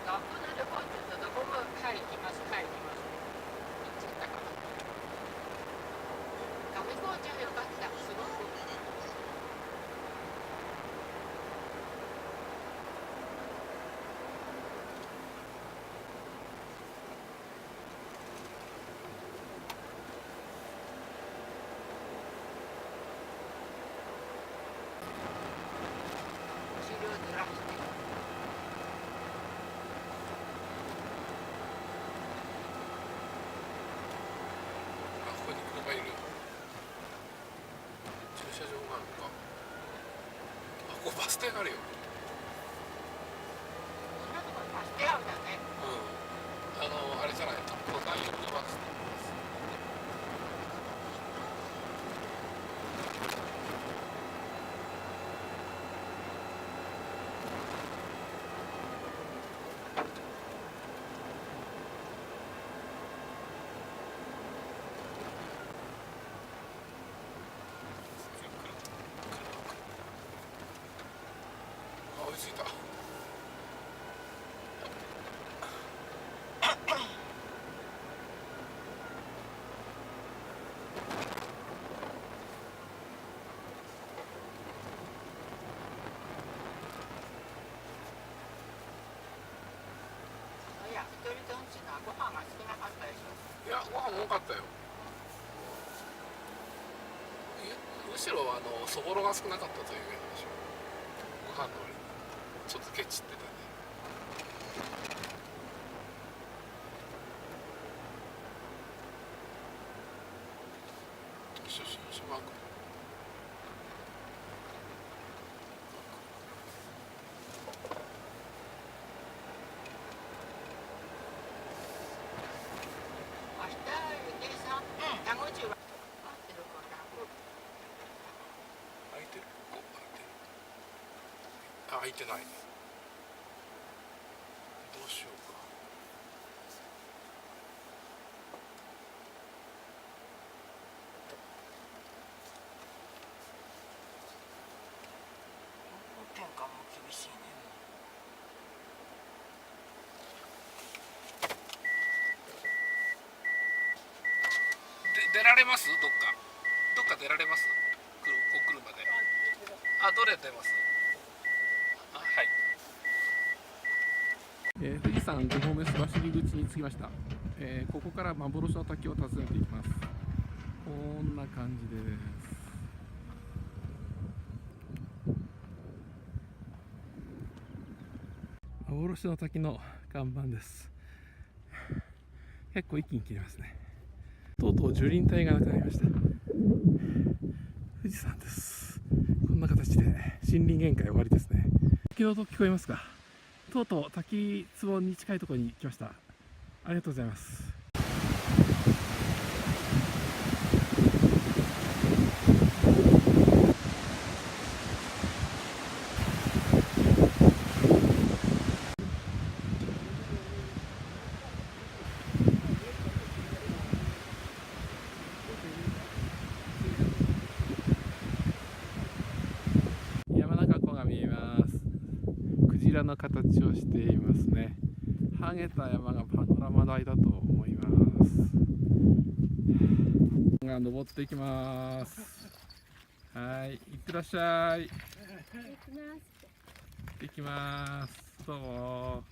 学校の旅行って言ったらどこもはい行きますはい行きます行っちゃったから上高地は良かったすごく。終了ずらして。ここに車いる。駐車場があるか。あ、ここバス停があるよ。そんなところにバス停あるんだね。あれじゃない、登山用のバス停。あ、追いついた。いや、一人とんちのはご飯が少なかったでしょ。いや、ご飯多かったよ。むしろそぼろが少なかったというわけでしょ。ご飯の割にちょっとケチってたね。初心者マーク。明日、ゆきりさん、田口は合ってるかな。開いてる？ここ開いてる。あ、開いてない。どうしようか。転換も厳しいね。出られます？どっか出られます？ここ来るまで。あ、どれ出ます？あ、はい。富士山5合目須走り口に着きました。ここから幻の滝を訪ねていきます。こんな感じです。幻の滝の看板です。結構一気に切れますね。とうとう樹林帯がなくなりました。富士山です。こんな形で森林限界終わりですね。滝の音聞こえますか？とうとう滝壺に近いところに来ました。ありがとうございます。山中湖が見えます。クジラの形をしていますね。剥げた山がパノラマ台だと思います。が登っていきます。はい、いってらっしゃい。行ってきます。どうも。